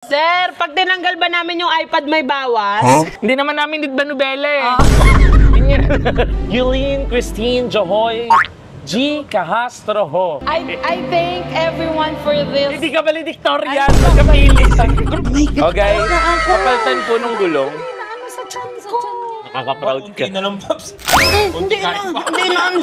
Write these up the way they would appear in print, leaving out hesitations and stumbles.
Sir, pag tinanggal ba namin yung iPad may bawas? Hindi naman namin did ba nobela eh. Yulene Christine Johoy G. Cahastroho. I thank everyone for this. Hindi ka valedictorian, magkapahilis. Okay, kapalitan po nung gulong. Nakaka-proud ka. Hindi na lang, Pops. Hindi na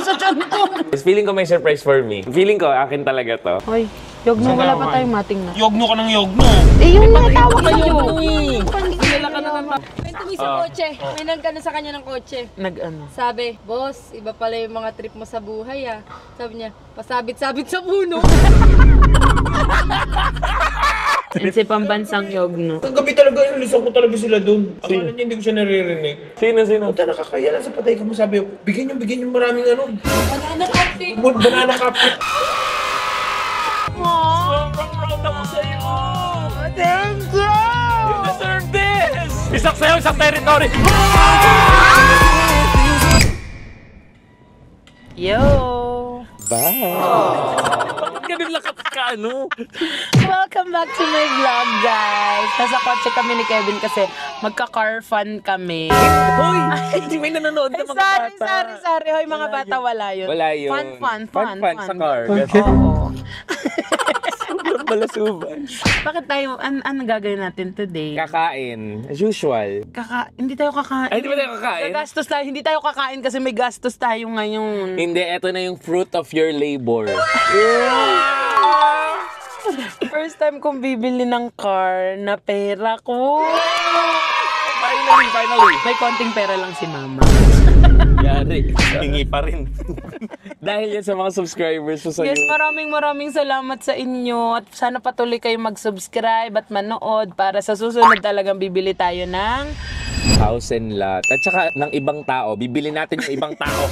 sa chan ko. Feeling ko may surprise for me. Feeling ko, akin talaga to. Hoy, yogno wala pa tayong mating na. Yogno ka ng yogno. Eh, yung natawag sa iyo. Kilala ka naman. Kwento mo sa kotse. May nagkano sa kanya ng kotse. Nag-ano? Sabi, boss, iba pala yung mga trip mo sa buhay ah. Sabi niya, pasabit-sabit sa puno. Si pambansang yogno. Ang gabi talaga, inulisan ko talaga sila dun. Akala niya hindi ko siya naririnig. Sino? Puta, nakakaya lang sa patay ka mo. Sabi ko, bigyan yung maraming ano. Banana cupcake. Banana cupcake. Sobrang proud ako sa'yo! Thank you! You deserve this! Isang sa'yo, isang territory! Yo! Bye! Bakit ganun lang ka-ano? Welcome back to my vlog, guys. Nasa kotse kami ni Kevin kasi magka-car fun kami. Hoy! Hindi may nanonood na mga bata. Sorry. Hoy, mga bata, wala yun. Wala yun. Fun Sa car. Oo. Sobrang balasuban. Bakit tayo, ano gagawin natin today? Kakain. As usual. Hindi tayo kakain. Ay, di ba tayo kakain? Gagastos tayo. Hindi tayo kakain kasi may gastos tayo ngayon. Hindi, eto na yung fruit of your labor. First time kong bibili ng car na pera ko. Finally. May konting pera lang si mama. Yari. Hingi pa rin. Dahil yan sa mga subscribers mo sa'yo. Yes, maraming salamat sa inyo. At sana patuloy kayo mag-subscribe at manood para sa susunod talagang bibili tayo ng House and lot. At saka ng ibang tao. Bibili natin yung ibang tao.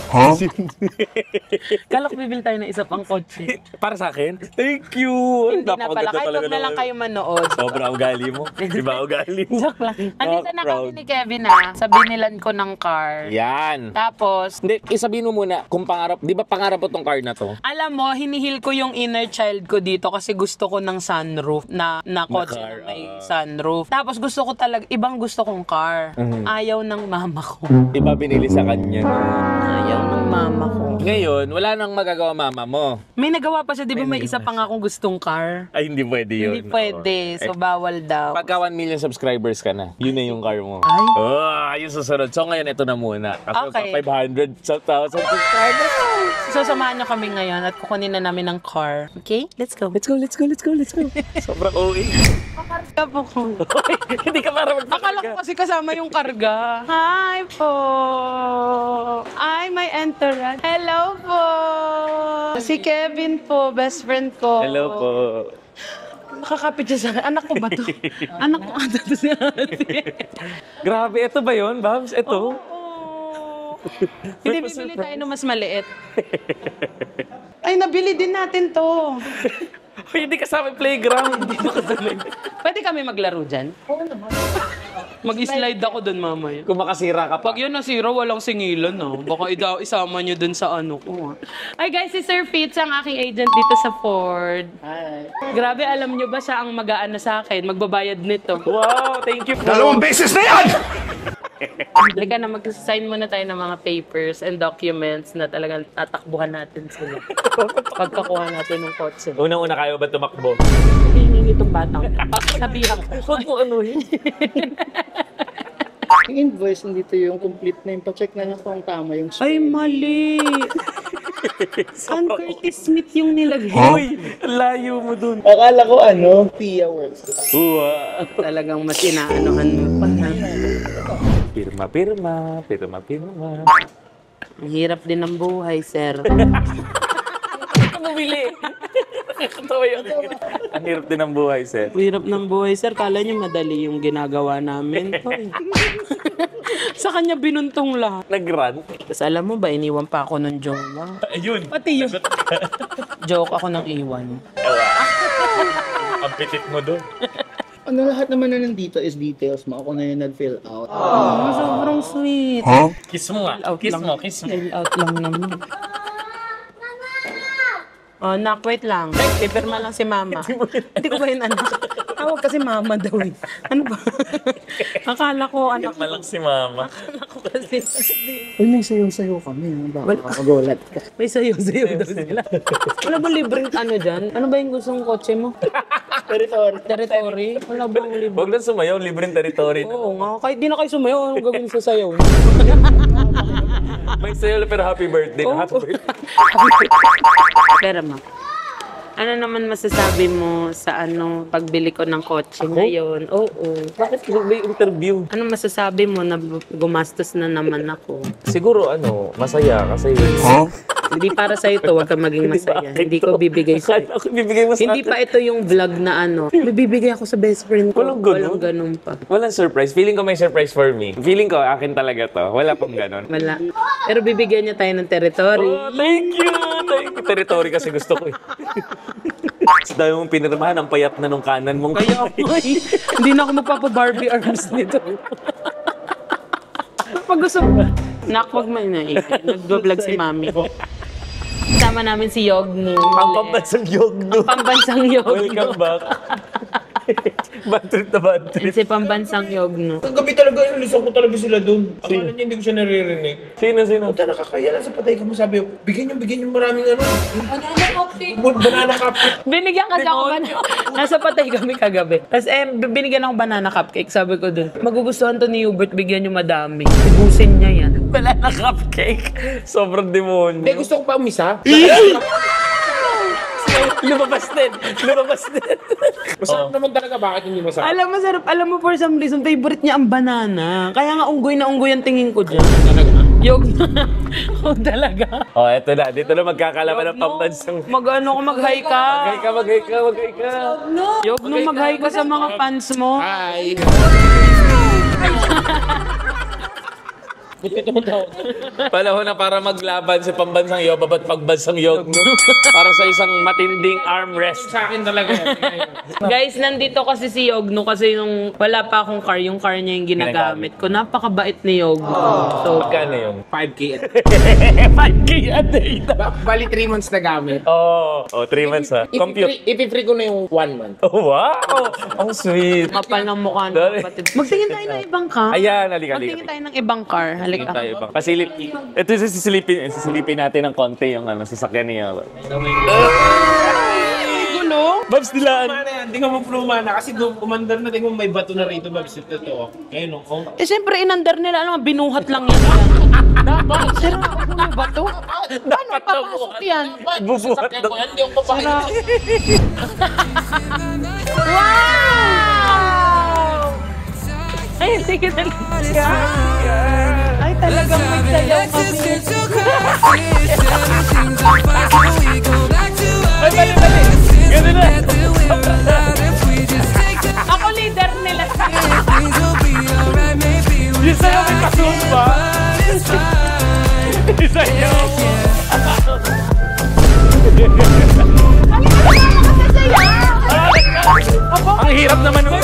Kalok bibili tayo ng isa pang kotse. Para sa akin? Thank you! Hindi na pala. Kahit huwag na lang kayo manood. Sobra ugali mo. Diba ugali mo? Joke lang. Andito na kami ni Kevin sa binilan ko ng car. Yan. Tapos, Hindi, isabihin mo muna kung pangarap, di ba pangarap mo tong car na to? alam mo, hinihil ko yung inner child ko dito kasi gusto ko ng sunroof na kotse car, na may sunroof. Tapos gusto ko talaga, ibang gusto kong car. Ayaw ng mama ko. Di ba binili sa kanya? Ayaw ng mama ko. Ngayon, wala nang magagawa mama mo. May nagawa pa siya, di ba may isa pa nga akong gustong car? Ay, hindi pwede yun. Hindi pwede, so bawal daw. Pagka 1 million subscribers ka na, yun na yung car mo. Ay. Yung susunod. So ngayon, ito na muna. Kasi Okay. 500 sa 1,000 subscribers. So samahan niyo kami ngayon at kukunin na namin ng car. Okay? Let's go. Let's go. Sobrang OA. Karga po ko. Hindi ka para Akala ko kasi kasama yung karga. Hi po! Ay, may entourage. Hello po! Si Kevin po, best friend ko. Hello po. Nakakapit siya sa akin. Anak ko ba to? Anak ko ata to si ate. Grabe, ito ba yun, Babs? Ito? Hindi, bibili tayo ng mas maliit. Ay, nabili din natin to. Hindi kasama yung playground. Pwede kami maglaro dyan? Mag-slide ako dun mamaya. Kung makasira ka pa. Pag yun nasira, walang singilan, no? Baka isama nyo dun sa ano ko. Ay guys, si Sir Fitz ang aking agent dito sa Ford. Hi. Grabe, alam nyo ba siya ang mag-aano sa akin? Magbabayad nito. Wow, thank you po. 2 beses na yan! Halika na, mag-sign muna tayo ng mga papers and documents na talagang tatakbuhan natin sila. Pagkakuha natin ng kotse. Unang-una kayo ba tumakbo? Hingin itong batang. Sabihan ko. Huwag mo anuhin. Yung invoice, nandito yung complete name. Pa-check na lang kung tama yung Ay, mali! Ann Curtis Smith yung nilagay. Uy, layo mo dun. Akala ko Pia Works. Uwa. Talagang mas inaanohan mo pa. Pirma. Ang hirap din ng buhay, sir. Bumili. Nakakatawa yun. Ang hirap din ang buhay, sir. Ang hirap ng buhay, sir. Kala niyo madali yung ginagawa namin. Sa kanya binuntong lahat. Nag-run. Tapos alam mo ba, iniwan pa ako ng jowa. Ayun. Pati yun. Joke ako ng iwan. Ang pitit mo doon. Lahat naman na nandito is details mo. Ako na yung nag-fill out. Sobrang sweet. Kiss mo nga. Kiss mo. Fill out lang naman. Oh, nak, wait lang. Ipirma lang si mama. Hindi ko ba yun anak? Tawag kasi mama daw eh. Ano ba? Akala ko, anak ko. Malang si mama. Akala ko kasi. Uy, may sayo-sayo kami. Baka magulat ka. May sayo-sayo daw sila. Wala ba libreng ano dyan? Ano ba yung gustong kotse mo? Territory? Wala bang libre? Huwag lang sumayaw, libreng territory. Oo nga. Kahit di na kayo sumayaw, ano gagawin sa sayaw? May sayo pero happy birthday. Oh. Happy birthday. Pero ma, ano naman masasabi mo sa pagbili ko ng kotse ngayon? Oo. Bakit may interview? Ano masasabi mo na gumastos na naman ako? Siguro masaya kasi... Hindi para sa ito, huwag kang maging masaya. Hindi ko bibigay sa Ako bibigay mo sa Hindi pa ito yung vlog na may bibigay ako sa best friend ko. Walang ganun? Walang ganun pa. Walang surprise. Feeling ko may surprise for me. Feeling ko akin talaga to. Wala pong ganon. Wala. Pero bibigyan niya tayo ng territory. Oh, thank you! Thank you. Territory kasi gusto ko eh. Sa dami mong pinirmahan, ang payat na nung kanan mong Kaya ay, hindi na ako magpapa-Barbie arms nito. Pag gusto mo, wag mo na nag-vlog si Mami. Kasama namin si Yogno. Ang pambansang Yogno. Ang pambansang Yogno. Welcome back. Bad trip na bad trip. Si pambansang Yogno. Ang gabi talaga, inulisan ko talaga sila doon. Akala niya hindi ko siya naririnig. Sino? Puta, nakakaya lang sa patay ka mo. Sabi ko, bigyan yung maraming banana cupcake. Binigyan kasi ako nasa patay kami kagabi. Tapos binigyan ako banana cupcake. Sabi ko dun, magugustuhan to ni Hubert, bigyan nyo madami. Ibusin niya yan. Banana cupcake. Sobrang demonyo. Hindi, gusto ko pa umisa. Lumabas din. Masarap naman talaga, bakit hindi masarap? Alam mo, sarap. Alam mo, for some reason, favorite niya ang banana. Kaya nga unggoy na unggoy ang tingin ko dyan. Yogno. Oo, talaga. Oh, eto na. Dito na magkakalaban ng pambansang... Mag-hi ka. Maghay ka. Yogno, mag-hi ka sa mga fans mo. Hi! Panahon na para maglaban si pambansang Yob at pagbansang Yogno. Para sa isang matinding armrest. Sa akin talaga yan. Guys, nandito kasi si Yogno kasi nung wala pa akong car, yung car niya yung ginagamit ko. Napakabait ni Yogno. So, Magkano yun? 5K. 5K a day. Bali 3 months na gamit. Oh, 3 months ha. Compute. Ipi-free ko na yung 1 month. Oh, wow! Ang sweet. kapal ng mukha ng Dali. kapatid. Magtingin tayo ng ibang car. Ayan, halika. Magtingin tayo ng ibang car. Halika. Tayo ba? Pasilip. Ito sisilipin natin ng konti yung sasakyan niya. Gulo? Babs, dilaan. Mana yan, di ka mapluma na kasi kumandar na tingin mo may bato na rito, Babs. Ito to. Ngayon, oh. Eh, siyempre, inandar nila. Alam mo, binuhat lang yan. Dapat. Sira, ano ba to? Paano papasok yan? Bubuhat daw. Hindi ako papakita. Wow! Ay, hindi ka talaga. Ay, talagang magsayaw kami. Ay, bali. Ganun na. Ako leader nila. Yung sa'yo may kasun ba? Yung sa'yo. Ang hirap naman nun.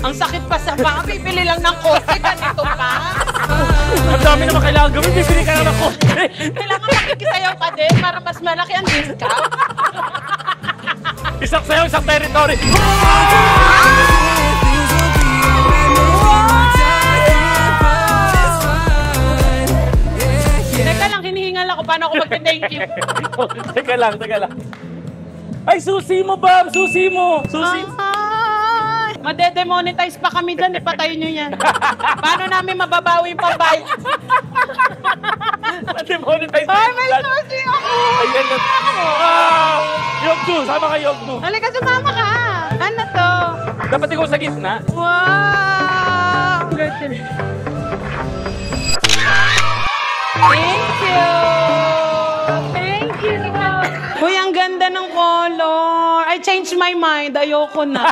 Ang sakit pa sa paa. Bibili lang ng kotse. Ganito pa. Ang dami naman kailangan gawin. Bibili ka na ng konti. Kailangan makikisayaw ka din para mas malaki ang discount. Isang sa'yo, isang territory. Teka lang, hinihingal ako. Paano ako mag-thank you? Teka lang. Ay, susi mo, Bob! Susi mo! Ay, madedemonetize pa kami dyan. Ipatay nyo yan. Paano namin mababawi yung pambayad? Demonetize. Ay, may susi ako! Ayan na. Wow! Yogno! Sama ka, Yogno! Halika, sumama ka. Ano to? Dapat ikaw sa gitna. Wow! Thank you! Thank you! Uy, ang ganda ng color. I changed my mind. Ayoko na.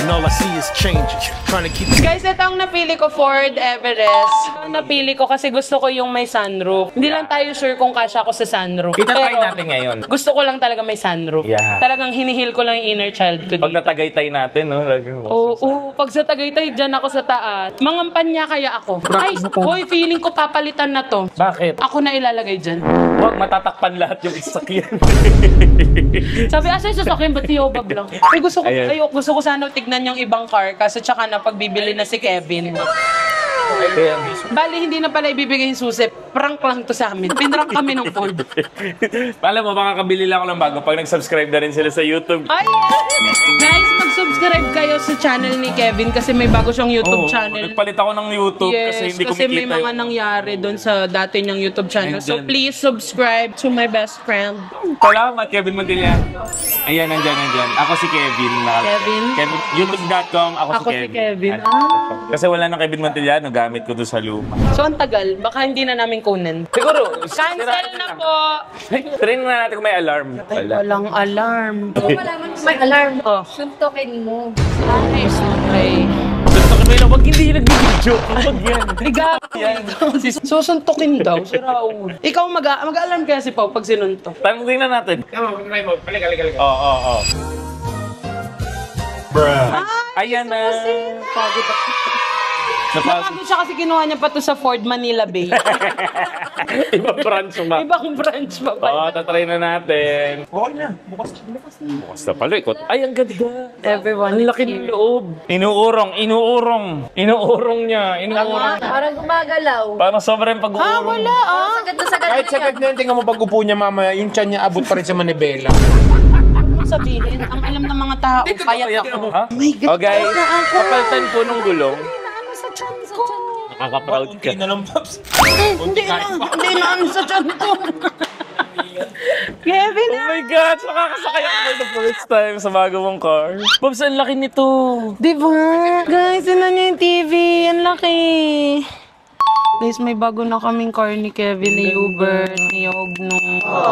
Nola see is changing. Trying to keep Guys, ito ang napili ko, Ford Everest. Ang napili ko kasi gusto ko yung may sunroof. Hindi lang tayo sure kung kasya ako sa sunroof. Kita try Pero natin ngayon. gusto ko lang talaga may sunroof. Yeah. Talagang hinihil ko lang yung inner child ko. Pag natagaytay natin, no? Oo, pag sa Tagaytay, dyan ako sa taas. Mangampanya kaya ako. Ay, hoy, feeling ko papalitan na to. Bakit? Ako na ilalagay dyan. Huwag matatakpan lahat yung sasakyan. Sabi, asa yung sasakyan? Ba't tiyobab lang? Ay, Ayan. gusto ko sana tignan yung ibang car kasi tsaka na pagbibili na si Kevin. Kaya, Bali, hindi na pala ibibigay yung susi. Prank lang to sa amin. Pinrank kami ng Ford. alam mo, makakabili lang ako ng bago pag nag-subscribe na rin sila sa YouTube. Ay! Guys, mag-subscribe kayo sa channel ni Kevin kasi may bago siyang YouTube Oo, channel. nagpalit ako ng YouTube kasi hindi kasi may kumikita mga nangyari doon sa dati niyang YouTube channel. So Nandyan. please subscribe to my best friend. Salamat, Kevin Montilla. Ayan, nandyan. Ako si Kevin. Kevin? YouTube.com, ako Ako si si Kevin. Kevin. Ah. Kasi wala nang Kevin Montillano, gamit ko doon sa luma. So ang tagal, baka hindi na namin kunin. Siguro, Cancel na po! Try na natin kung may alarm. Wala. Walang alarm. Malaman mo may alarm. Oh. Suntokin mo. Ay, okay. Gusto ko nila, wag hindi nagbibidyo. Wag yan. Susuntukin daw, si Raul. Ikaw mag-alarm kaya si Pao pag sinuntok. Tanong din na natin. Oo. Ayan na. Pagod ako. Napagod siya kasi kinuha niya pa to sa Ford Manila Bay. Ibang branch ba? Ibang branch pa Oo, pa. tatry na natin. Okay na, bukas. Bukas na pala, ikot. Ay, ang ganda. Everyone. Ang laki ng loob. Inuurong niya. Parang gumagalaw. Parang sobrang pag-uurong. Wala ah. Sagad na sagad Kahit na sagad na yun, tingnan mo pag upo niya mamaya, yung tiyan niya abot pa rin sa manibela. Ano sabihin? Ang alam ng mga tao, payat ako. Ha? Oh guys, kapalitan po ng gulong. Nakaka-proud ka. Okay na lang, Pops. Hindi na ano sa tiyan ko. Kevin Oh my God! Nakakasakay ako for the first time sa bago mong car. Pops, ang laki nito. Diba? Guys, yun na niya yung TV. Ang laki. Guys, may bago na kaming car ni Kevin, ni Hubert, ni Ogno.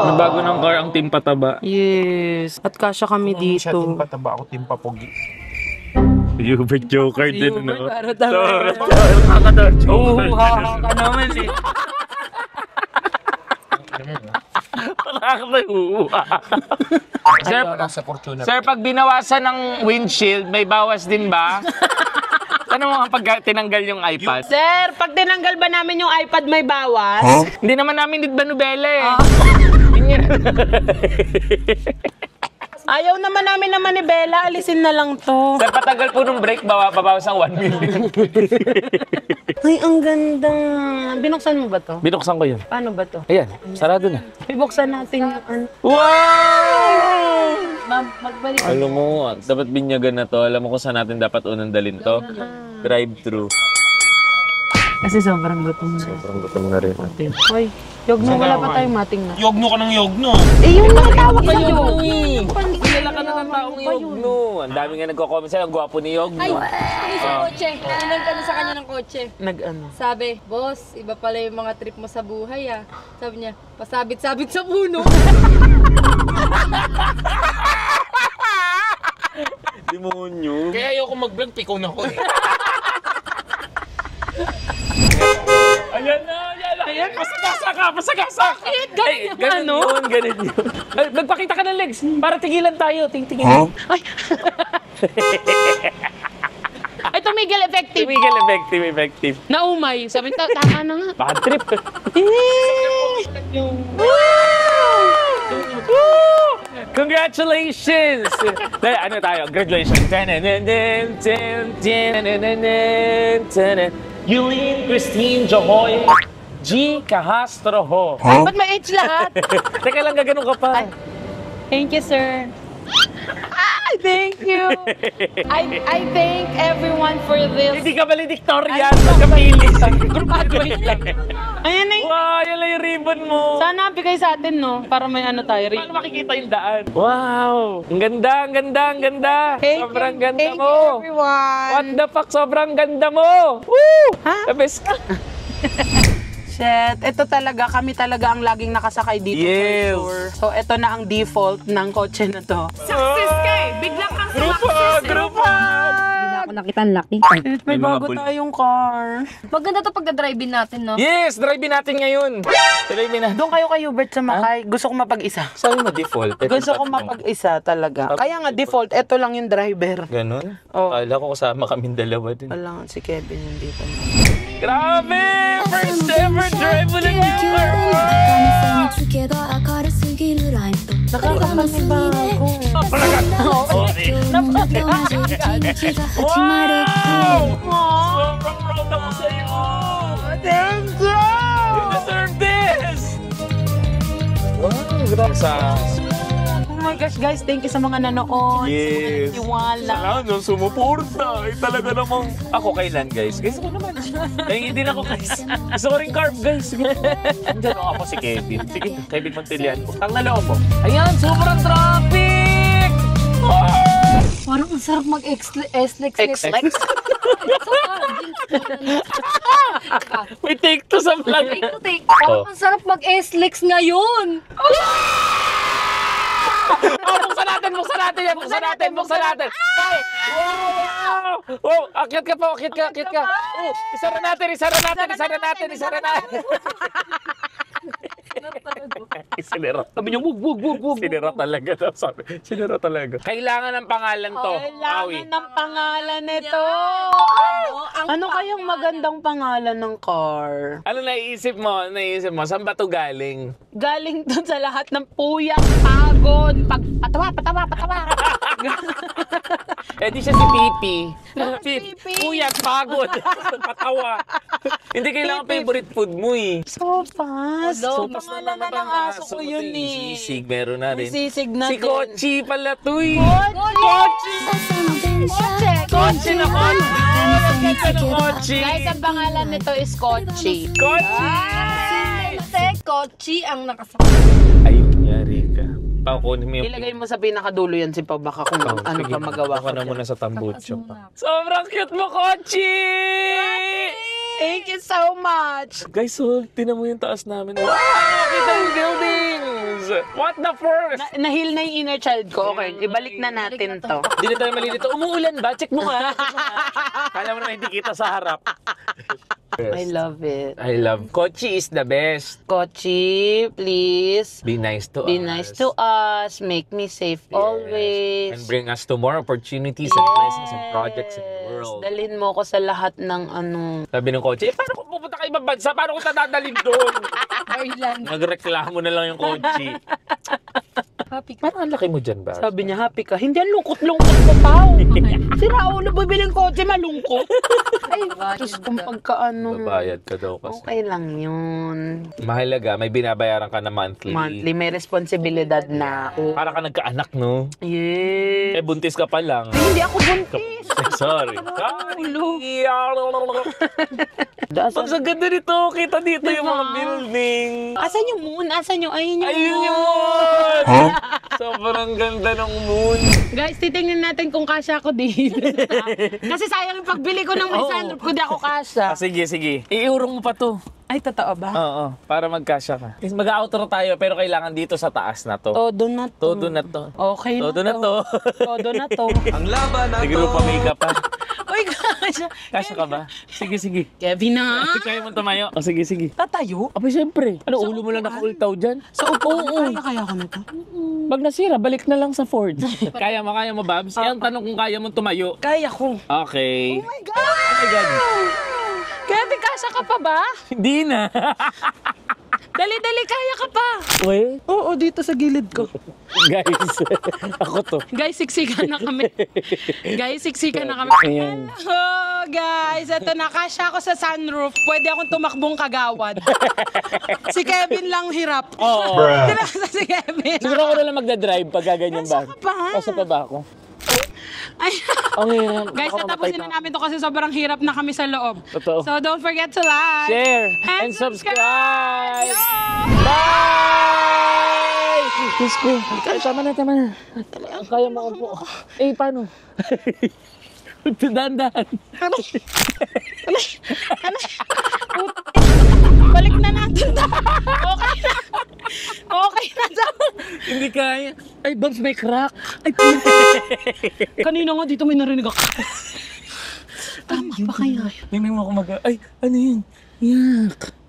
May bago ng car ang Team Pataba. Yes. At kasya kami Siya, team dito. pataba ako, team papogi. Hubert Joker din, no? Hubert, tama. Oo, ka naman eh. Sir, Sa Fortuna. Sir, pag binawasan ng windshield, may bawas din ba? Ano mo pag tinanggal yung iPad? Sir, pag tinanggal ba namin yung iPad may bawas? Hindi naman namin did ba nubele eh. Ayaw naman namin naman ni Bella. Alisin na lang to. Sir, patagal po nung break, babawas ang 1 million. Ay, ang ganda. Binuksan mo ba to? Binuksan ko yun. Paano ba to? Ayan, sarado na. Ibuksan natin yung ano. Wow! Magbalik. Alam mo, dapat binyagan na to. Alam mo kung saan natin dapat unang dalhin to. Drive-thru. Kasi sobrang gutom na. Sobrang gutom na rin. Hoy, Yogno, wala pa tayong mating na. Yogno ka ng yogno. Eh, yung mga tawag sa Yogno. Kilala ka na ng taong Yogno. Ang dami nga nagko-comment sa'yo. Ang gwapo ni Yogno. Ay, sa kotse. Tinanong ka na sa kanya ng kotse. Nag-ano? Sabi, boss, iba pala yung mga trip mo sa buhay ah. Sabi niya, pasabit-sabit sa puno. Demonyo. Kaya ayoko mag-vlog, pikaw na ko eh. Ayan na. Pasagasa ka. Ganun yun. Ay, magpakita ka ng legs para tigilan tayo. Tingin. Ay! Ay, tumigil effective. Tumigil, effective. Naumay. Sabi, tama na nga. Bad trip. Congratulations! Ano tayo? Graduation. Yulene Christine Johoy G. Cahastro Ho. Ay, ba't may H lahat? Teka lang, gaganon ka pa. Thank you, sir. Thank you. I thank everyone for this. Hindi ka valedictorian. Magkapili. Graduate lang. Ayan na Wow, yan lang yung ribbon mo. Sana bigay sa atin, no? Para may ano tayo. Paano makikita yung daan? Wow! Ang ganda. Sobrang ganda Thank mo. you, everyone. What the fuck? Sobrang ganda mo. Woo! Ha? The best ka. Shit, ito talaga, kami talaga ang laging nakasakay dito Yes. for sure. So, ito na ang default ng kotse na to. Success ka eh! Biglang kang sumakses. Grupo! ko nakita ang laki. May mga bago bul- tayong car. Maganda to pagda-drive-in natin, no? Yes, drive natin ngayon. Drive na. Doon kayo kay Hubert sa Makay. Gusto ko mapag-isa. Sabi mo default. Gusto ko mapag-isa talaga. Kaya nga default, eto lang yung driver. Ganon? Oh. Kala ko kasama kaming dalawa din. Wala, si Kevin yung dito. Grabe! First ever drive mo na yung car! つけが明るすぎるライト Nakakapanibago. Sobrang proud ako sa'yo! Thank you! You deserve this! Wow, grabe sa... Oh my gosh, guys, thank you sa mga nanood. Yes. Sa mga nagtiwala. Salamat, sumuporta. Talaga namang... Ako kailan, guys? Guys, ako naman. Nahingin din ako, guys. Gusto ko rin carb, guys. Sige. Diyan ako si Kevin. Sige, Kevin Montelian. Ang naloob mo. Ayan, sobrang traffic! Oh! Parang ang sarap mag-S-Lex. X-Lex? May take to sa vlog. Parang ang sarap mag-S-Lex ngayon. Oh, buksan natin yan. Buksan natin. Ay! Wow! Wow! Akyat ka pa. Oh, isara natin. Sinira. Sabi niyo, wug. Sinira talaga. Sinira talaga. Kailangan ng pangalan to. Kailangan ng pangalan nito. Ano kayang magandang pangalan ng car? Ano naisip mo? Saan ba to galing? Galing dun sa lahat ng puyang, pagod, patawa. Eh di siya si Pipi. Puyat, pagod, patawa. Hindi kailangan favorite food mo eh. Sopas. Sopas Pangalan na ng aso ko yun eh. Sisig, meron na May rin. sisig na Si din. Kochi pala to eh. Kochi! Kochi na Kochi! Guys, ang pangalan nito is Kochi. Kochi! Kochi ang nakasama. Ayun, yari ka. Pakunin mo yung... Ilagay mo sa pinakadulo yan si Pao, baka kung ano Sige, pa magawa baka ko na dyan. muna sa tambucho pa. Sobrang cute mo, Kochi! Thank you so much! Guys, so, tinan mo yung taas namin. Wow! Kita yung buildings! What the first? Nahil na yung inner child ko. Okay, ibalik na natin to. Hindi na tayo malilito. Umuulan ba? Check mo nga. Kala mo naman hindi kita sa harap. I love it. I love. Kochi is the best. Kochi, please. Be nice to Be us. nice to us. Make me safe always. And bring us to more opportunities and blessings and projects in the world. Dalhin mo ko sa lahat ng ano. Sabi ng Kochi, paano kung pupunta ka ibang bansa? Paano kung dadalhin doon? Ireland. Nagreklamo na lang yung Kochi. Happy ka. Parang ang laki mo dyan ba? Sabi niya, happy ka. Hindi, ang lungkot-lungkot ko, Pao. Sira ulo, bibiling kotse, malungkot. Ay, Diyos kong pagkaano. Babayad ka daw kasi. Okay lang yun. Mahalaga, may binabayaran ka na monthly. Monthly, may responsibilidad na ako. Para ka nagkaanak, no? Yes. Eh, buntis ka pa lang. Hindi ako buntis. Sorry. Ulo. Ang ganda nito. Kita dito yung mga building. Asan yung moon? Asan yung, ayun yung Ayun moon. yung moon! Sobrang ganda ng moon. Guys, titingnan natin kung kasya ako dito. Kasi sayang yung pagbili ko ng may sunroof ko, di ako kasya. Sige. Iurong mo pa to. Ay, totoo ba? Oo, para magkasya ka. Mag-outro tayo pero kailangan dito sa taas na to. Todo na to. Todo na to. Okay na Todo na to. Todo na to. Ang laban na Siguro pa makeup pa. Uy, kasya. Kasya ka ba? Sige. Kevin na. Kaya mo tumayo. O sige. Tatayo? Aba, siyempre. Ano, ulo mo lang nakaultaw dyan? Sa upuan. Kaya ko na to. Pag nasira, balik na lang sa Ford. kaya mo, Babs? Ang tanong kung kaya mo tumayo. Kaya ko. Okay. Oh my God! Kevin, kasya ka pa ba? Hindi na. Dali, kaya ka pa. Uy, Oo, dito sa gilid ko. guys. Ako to. Guys, siksikan na kami. Ayan. Oh, guys, eto na. Kasya ako sa sunroof. Pwede akong tumakbong kagawad. Si Kevin lang hirap. Oo. Hindi lang si Kevin. Siguro ako na lang magdadrive pag gaganyan ba? Kasya ka pa. Kasya pa ba ako? Ay. Ang hirap. Guys, Baka tatapusin mamatay na namin to kasi sobrang hirap na kami sa loob. Totoo. So, don't forget to like, Share and subscribe. Bye! Diyos ko. Tama na. Kaya mo ako po. Eh, paano? Dahan-dahan. balik na natin to. Okay na to. Hindi kaya. Ay, Babs, may crack. Kanina nga dito may narinig ako. pa kaya yun? Tingnan mo ako ay, ano yun? Yak.